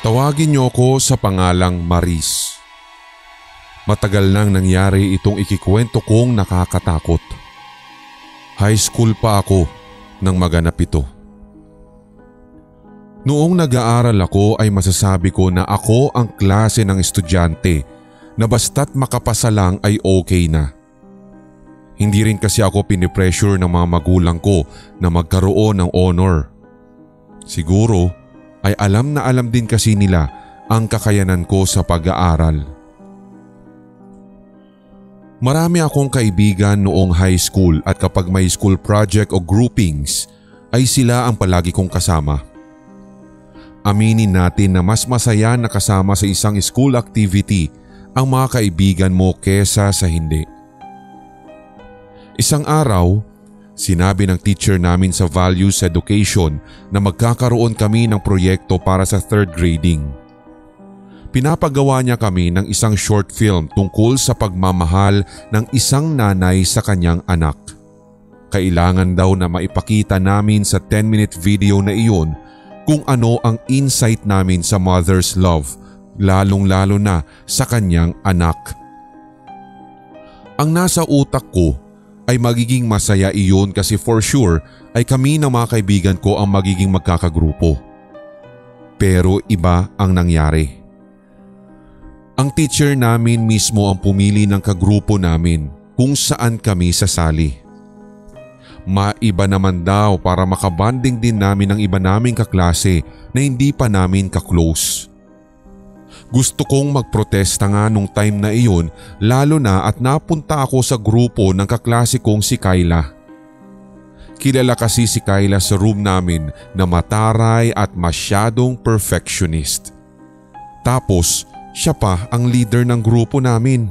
Tawagin niyo ko sa pangalang Maris. Matagal nang nangyari itong ikikwento kong nakakatakot. High school pa ako nang maganap ito. Noong nag-aaral ako ay masasabi ko na ako ang klase ng estudyante na basta't makapasa lang ay okay na. Hindi rin kasi ako pinipressure ng mga magulang ko na magkaroon ng honor. Siguro ay alam na alam din kasi nila ang kakayanan ko sa pag-aaral. Marami akong kaibigan noong high school at kapag may school project o groupings ay sila ang palagi kong kasama. Aminin natin na mas masaya na kasama sa isang school activity ang mga kaibigan mo kesa sa hindi. Isang araw, sinabi ng teacher namin sa values education na magkakaroon kami ng proyekto para sa third grading. Pinapagawa niya kami ng isang short film tungkol sa pagmamahal ng isang nanay sa kanyang anak. Kailangan daw na maipakita namin sa 10-minute video na iyon kung ano ang insight namin sa mother's love, lalong-lalo na sa kanyang anak. Ang nasa utak ko ay magiging masaya iyon kasi for sure ay kami ng mga kaibigan ko ang magiging magkakagrupo. Pero iba ang nangyari. Ang teacher namin mismo ang pumili ng kagrupo namin kung saan kami sasali. Maiba naman daw para makabanding din namin ang iba naming kaklase na hindi pa namin kaklose. Gusto kong magprotesta nga nung time na iyon lalo na at napunta ako sa grupo ng kaklase kong si Kyla. Kilala kasi si Kyla sa room namin na mataray at masyadong perfectionist. Tapos siya pa ang leader ng grupo namin.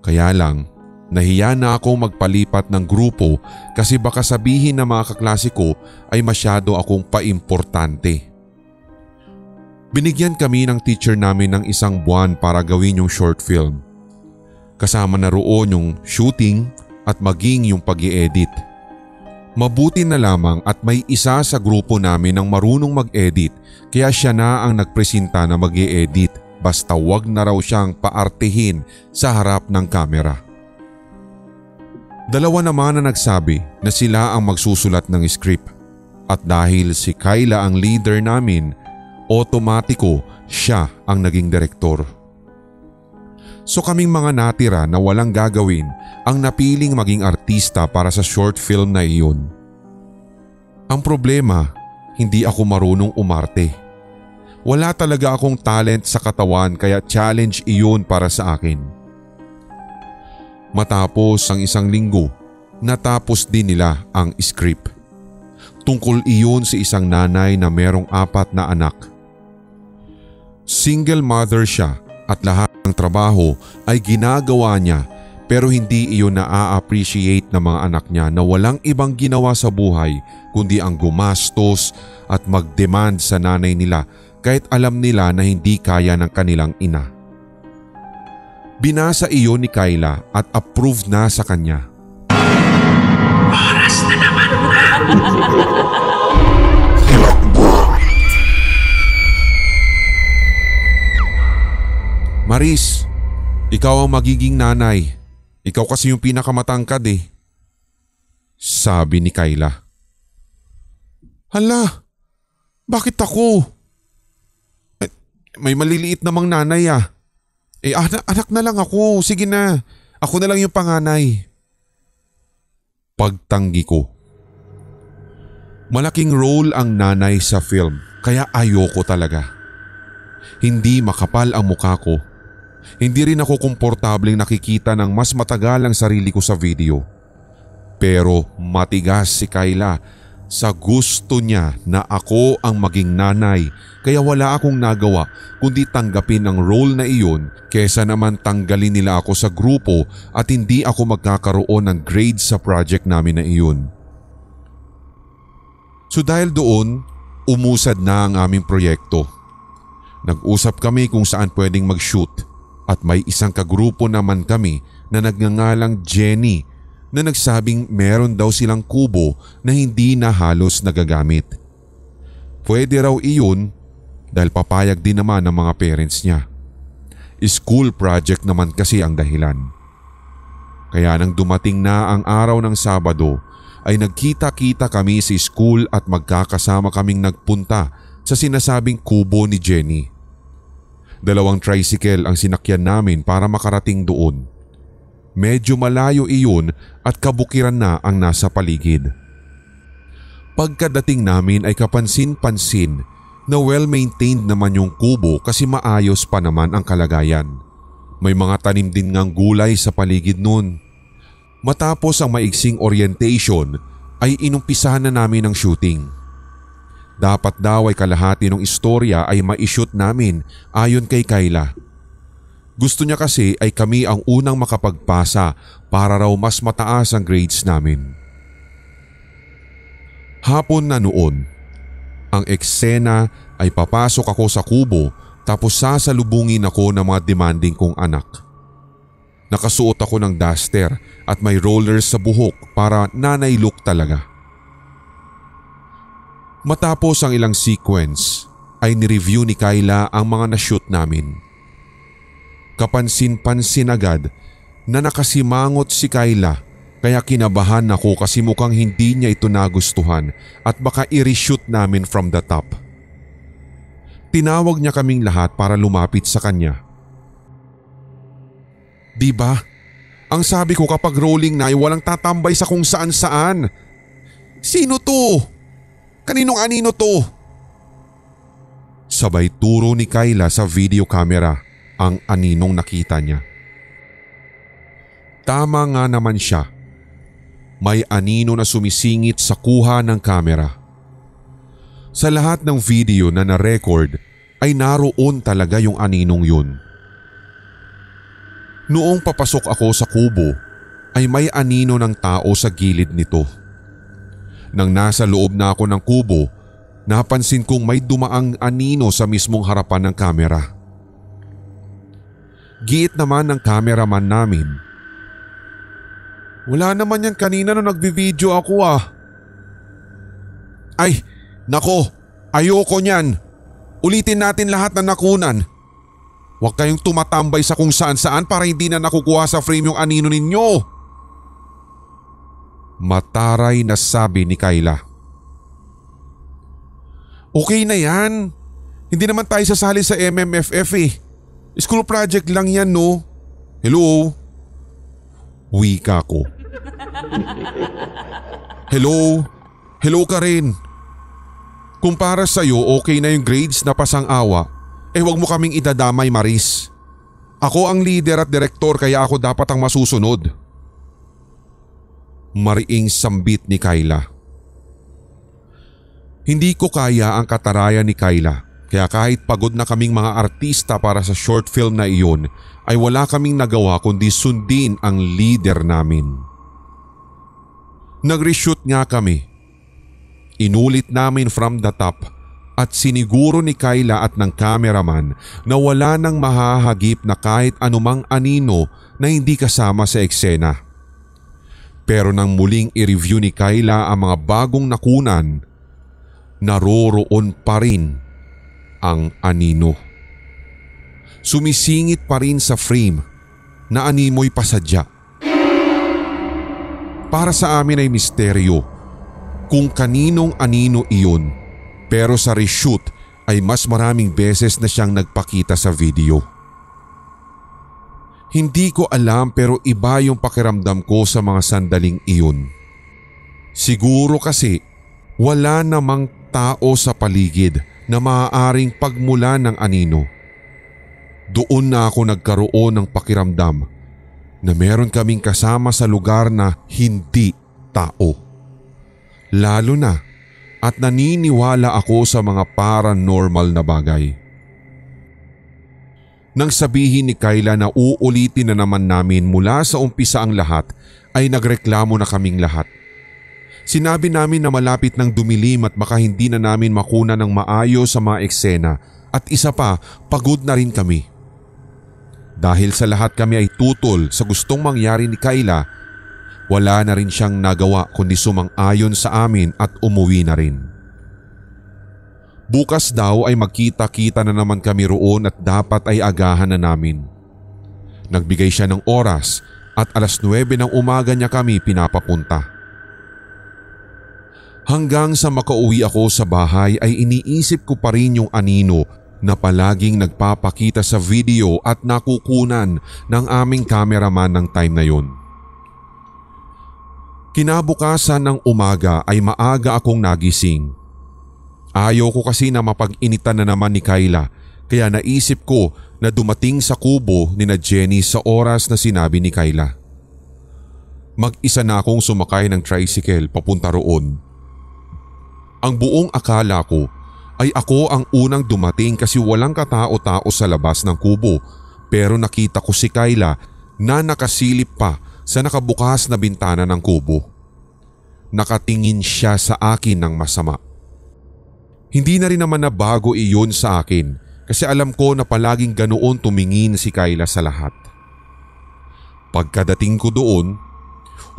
Kaya lang, nahiya na akong magpalipat ng grupo kasi baka sabihin ng mga kaklase ko ay masyado akong paimportante. Binigyan kami ng teacher namin ng isang buwan para gawin yung short film. Kasama na roon yung shooting at maging yung pag-i-edit. Mabuti na lamang at may isa sa grupo namin ang marunong mag-edit kaya siya na ang nagpresenta na mag-i-edit basta wag na raw siyang paartihin sa harap ng kamera. Dalawa naman na nagsabi na sila ang magsusulat ng script at dahil si Kyla ang leader namin, otomatiko siya ang naging direktor. So kaming mga natira na walang gagawin ang napiling maging artista para sa short film na iyon. Ang problema, hindi ako marunong umarte. Wala talaga akong talent sa katawan kaya challenge iyon para sa akin. Matapos ang isang linggo, natapos din nila ang script. Tungkol iyon sa isang nanay na merong 4 na anak. Single mother siya at lahat ng trabaho ay ginagawa niya pero hindi iyon na-appreciate ng mga anak niya na walang ibang ginawa sa buhay kundi ang gumastos at mag-demand sa nanay nila kahit alam nila na hindi kaya ng kanilang ina. Binasa iyon ni Kyla at approved na sa kanya. Oras na naman na. Maris, ikaw ang magiging nanay. Ikaw kasi yung pinakamatangkad eh. Sabi ni Kyla. Hala, bakit ako? May maliliit namang nanay ah. Anak na lang ako, sige na. Ako na lang yung panganay. Pagtanggi ko. Malaking role ang nanay sa film kaya ayoko talaga. Hindi makapal ang mukha ko. Hindi rin ako komportableng nakikita ng mas matagal ang sarili ko sa video. Pero matigas si Kyla sa gusto niya na ako ang maging nanay kaya wala akong nagawa kundi tanggapin ang role na iyon kesa naman tanggalin nila ako sa grupo at hindi ako magkakaroon ng grade sa project namin na iyon. So dahil doon, umusad na ang aming proyekto. Nag-usap kami kung saan pwedeng mag-shoot at may isang kagrupo naman kami na nagngangalang Jenny na nagsabing meron daw silang kubo na hindi na halos nagagamit. Pwede raw iyon dahil papayag din naman ng mga parents niya. School project naman kasi ang dahilan. Kaya nang dumating na ang araw ng Sabado ay nagkita-kita kami sa school at magkakasama kaming nagpunta sa sinasabing kubo ni Jenny. 2 tricycle ang sinakyan namin para makarating doon. Medyo malayo iyon at kabukiran na ang nasa paligid. Pagkadating namin ay kapansin-pansin na well-maintained naman yung kubo kasi maayos pa naman ang kalagayan. May mga tanim din ngang gulay sa paligid nun. Matapos ang maiksing orientation ay inumpisahan na namin ang shooting. Dapat daw ay kalahati ng istorya ay ma-shoot namin ayon kay Kayla. Gusto niya kasi ay kami ang unang makapagpasa para raw mas mataas ang grades namin. Hapon na noon. Ang eksena ay papasok ako sa kubo tapos sasalubungin ako ng mga demanding kong anak. Nakasuot ako ng duster at may rollers sa buhok para nanay look talaga. Matapos ang ilang sequence ay nireview ni Kayla ang mga na-shoot namin. Kapansin-pansin agad na nakasimangot si Kayla kaya kinabahan ako kasi mukhang hindi niya ito nagustuhan at baka i-reshoot namin from the top. Tinawag niya kaming lahat para lumapit sa kanya. Diba? Ang sabi ko kapag rolling na ay walang tatambay sa kung saan-saan. Sino to? Kaninong anino to? Sabay turo ni Kayla sa video camera ang aninong nakita niya. Tama nga naman siya. May anino na sumisingit sa kuha ng kamera. Sa lahat ng video na na-record ay naroon talaga yung aninong yun. Noong papasok ako sa kubo ay may anino ng tao sa gilid nito. Nang nasa loob na ako ng kubo, napansin kong may dumaang anino sa mismong harapan ng kamera. Giit naman ng cameraman namin. Wala naman yan kanina nung nagbi-video ako ah. Ay, nako, ayoko niyan. Ulitin natin lahat na nakunan. Huwag kayong tumatambay sa kung saan-saan para hindi na nakukuha sa frame yung anino ninyo. Mataray na sabi ni Kayla. Okay na yan. Hindi naman tayo sasali sa MMFF eh. School project lang yan no. Hello? Wika ko. Hello? Hello ka rin. Kung para sa'yo okay na yung grades na pasang-awa, wag mo kaming idadamay Maris. Ako ang leader at direktor kaya ako dapat ang masusunod. Mariing sambit ni Kayla. Hindi ko kaya ang katarayan ni Kayla kaya kahit pagod na kaming mga artista para sa short film na iyon ay wala kaming nagawa kundi sundin ang leader namin. Nag-reshoot nga kami. Inulit namin from the top at siniguro ni Kayla at ng cameraman na wala nang mahahagip na kahit anumang anino na hindi kasama sa eksena. Pero nang muling i-review ni Kayla ang mga bagong nakunan, naroroon pa rin ang anino. Sumisingit pa rin sa frame na animoy pasadya. Para sa amin ay misteryo kung kaninong anino iyon, pero sa reshoot ay mas maraming beses na siyang nagpakita sa video. Hindi ko alam pero iba yung pakiramdam ko sa mga sandaling iyon. Siguro kasi wala namang tao sa paligid na maaaring pagmula ng anino. Doon na ako nagkaroon ng pakiramdam na meron kaming kasama sa lugar na hindi tao. Lalo na at naniniwala ako sa mga paranormal na bagay. Nang sabihin ni Kayla na uulitin na naman namin mula sa umpisa ang lahat ay nagreklamo na kaming lahat. Sinabi namin na malapit ng dumilim at baka hindi na namin makuna ng maayos sa mga eksena at isa pa pagod na rin kami. Dahil sa lahat kami ay tutol sa gustong mangyari ni Kayla, wala na rin siyang nagawa kundi sumang-ayon sa amin at umuwi na rin. Bukas daw ay magkita-kita na naman kami roon at dapat ay agahan na namin. Nagbigay siya ng oras at 9:00 ng umaga niya kami pinapapunta. Hanggang sa makauwi ako sa bahay ay iniisip ko pa rin yung anino na palaging nagpapakita sa video at nakukunan ng aming cameraman ng time na yon. Kinabukasan ng umaga ay maaga akong nagising. Ayaw ko kasi na mapag-initan na naman ni Kayla kaya naisip ko na dumating sa kubo ni na Jenny sa oras na sinabi ni Kayla. Mag-isa na akong sumakay ng tricycle papunta roon. Ang buong akala ko ay ako ang unang dumating kasi walang katao-tao sa labas ng kubo pero nakita ko si Kayla na nakasilip pa sa nakabukas na bintana ng kubo. Nakatingin siya sa akin ng masama. Hindi na rin naman na bago iyon sa akin kasi alam ko na palaging ganoon tumingin si Kayla sa lahat. Pagkadating ko doon,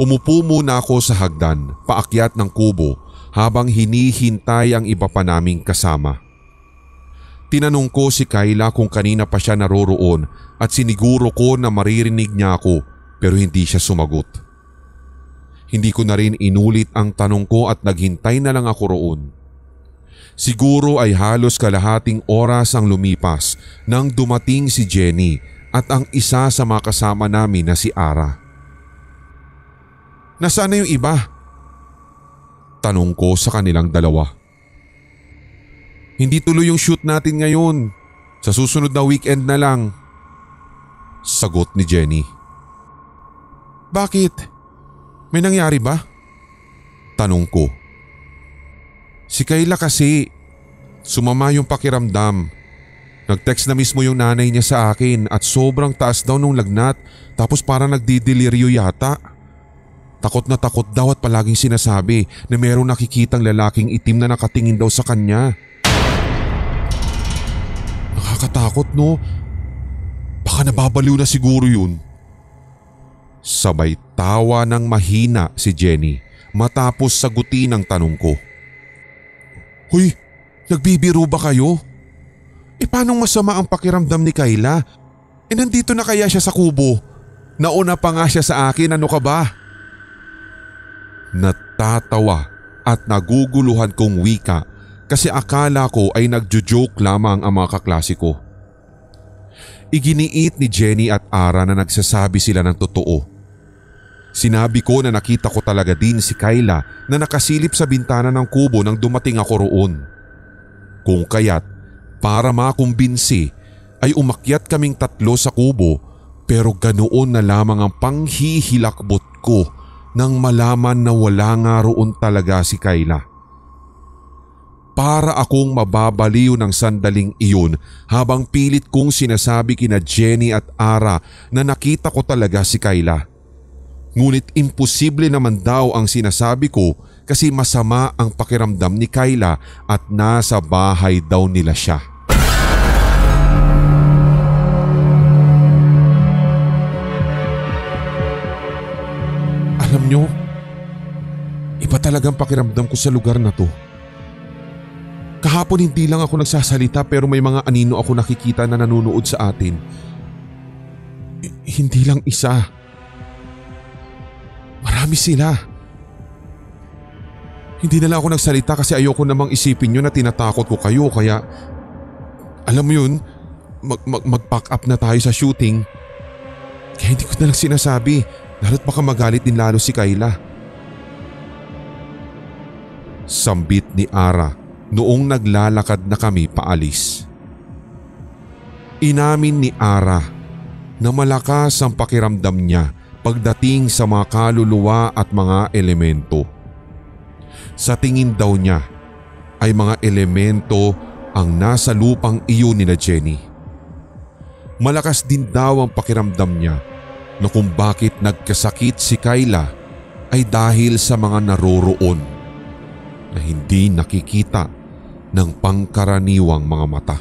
umupo muna ako sa hagdan paakyat ng kubo habang hinihintay ang iba pa naming kasama. Tinanong ko si Kayla kung kanina pa siya naroroon at siniguro ko na maririnig niya ako pero hindi siya sumagot. Hindi ko na rin inulit ang tanong ko at naghintay na lang ako roon. Siguro ay halos kalahating oras ang lumipas nang dumating si Jenny at ang isa sa mga kasama namin na si Ara. Nasaan na yung iba? Tanong ko sa kanilang dalawa. Hindi tuloy yung shoot natin ngayon. Sa susunod na weekend na lang. Sagot ni Jenny. Bakit? May nangyari ba? Tanong ko. Si Kayla kasi, sumama yung pakiramdam. Nag-text na mismo yung nanay niya sa akin at sobrang taas daw nung lagnat tapos parang nagdideliryo yata. Takot na takot daw at palaging sinasabi na merong nakikitang lalaking itim na nakatingin daw sa kanya. Nakakatakot no? Baka nababaliw na siguro yun. Sabay tawa ng mahina si Jenny matapos sagutin ang tanong ko. Hoy, nagbibiro ba kayo? Paano masama ang pakiramdam ni Kayla? Nandito na kaya siya sa kubo. Nauna pa nga siya sa akin, ano ka ba? Natatawa at naguguluhan kong wika kasi akala ko ay nagjo-joke lamang ang mga kaklase ko. Iginiit ni Jenny at Ara na nagsasabi sila ng totoo. Sinabi ko na nakita ko talaga din si Kayla na nakasilip sa bintana ng kubo nang dumating ako roon. Kung kaya't para makumbinsi ay umakyat kaming 3 sa kubo pero ganoon na lamang ang panghihilakbot ko nang malaman na wala nga roon talaga si Kayla. Para akong mababaliw ng sandaling iyon habang pilit kong sinasabi kina Jenny at Ara na nakita ko talaga si Kayla. Ngunit imposible naman daw ang sinasabi ko kasi masama ang pakiramdam ni Kayla at nasa bahay daw nila siya. Alam nyo, iba talagang pakiramdam ko sa lugar na to. Kahapon hindi lang ako nagsasalita pero may mga anino ako nakikita na nanonood sa atin. Hindi lang isa. Marami sila. Hindi na lang ako nagsalita kasi ayoko namang isipin nyo na tinatakot ko kayo kaya alam mo yun, mag-pack up na tayo sa shooting. Kaya hindi ko na lang sinasabi lalo't baka magalit din lalo si Kayla. Sambit ni Ara noong naglalakad na kami paalis. Inamin ni Ara na malakas ang pakiramdam niya pagdating sa mga kaluluwa at mga elemento. Sa tingin daw niya ay mga elemento ang nasa lupang iyon ni na Jenny. Malakas din daw ang pakiramdam niya na kung bakit nagkasakit si Kayla ay dahil sa mga naroroon na hindi nakikita ng pangkaraniwang mga mata.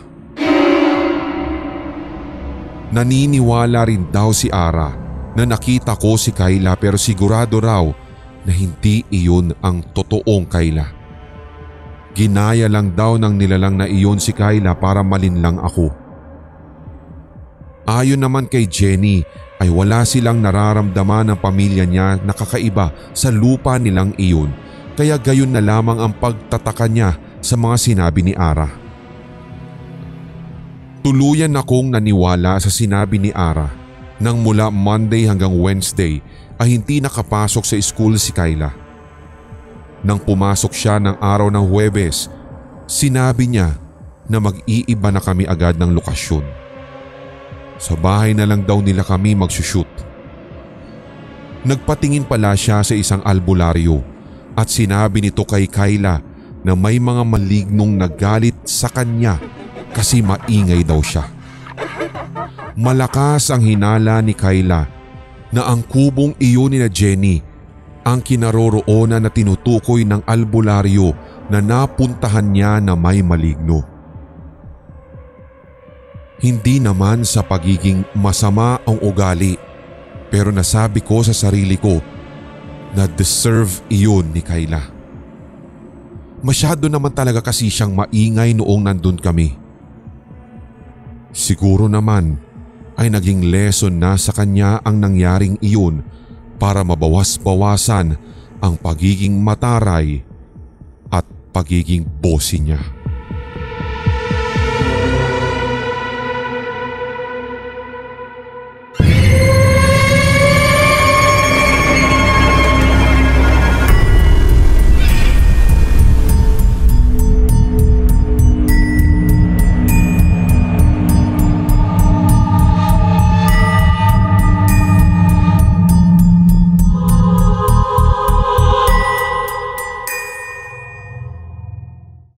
Naniniwala rin daw si Ara na nakita ko si Kayla pero sigurado raw na hindi iyon ang totoong Kayla. Ginaya lang daw ng nilalang na iyon si Kyla para malinlang ako. Ayon naman kay Jenny ay wala silang nararamdaman ng pamilya niya na kakaiba sa lupa nilang iyon, kaya gayon na lamang ang pagtataka niya sa mga sinabi ni Ara. Tuluyan akong naniwala sa sinabi ni Ara nang mula Monday hanggang Wednesday ay hindi nakapasok sa school si Kyla. Nang pumasok siya ng araw ng Huwebes, sinabi niya na mag-iiba na kami agad ng lokasyon. Sa bahay na lang daw nila kami magsushoot. Nagpatingin pala siya sa isang albularyo at sinabi nito kay Kyla na may mga malignong nagalit sa kanya kasi maingay daw siya. Malakas ang hinala ni Kyla na ang kubong iyon ni na Jenny ang kinaroroonan na tinutukoy ng albularyo na napuntahan niya na may maligno. Hindi naman sa pagiging masama ang ugali, pero nasabi ko sa sarili ko na deserve iyon ni Kyla. Masyado naman talaga kasi siyang maingay noong nandun kami. Siguro naman ay naging lesson na sa kanya ang nangyaring iyon para mabawas-bawasan ang pagiging mataray at pagiging bossy niya.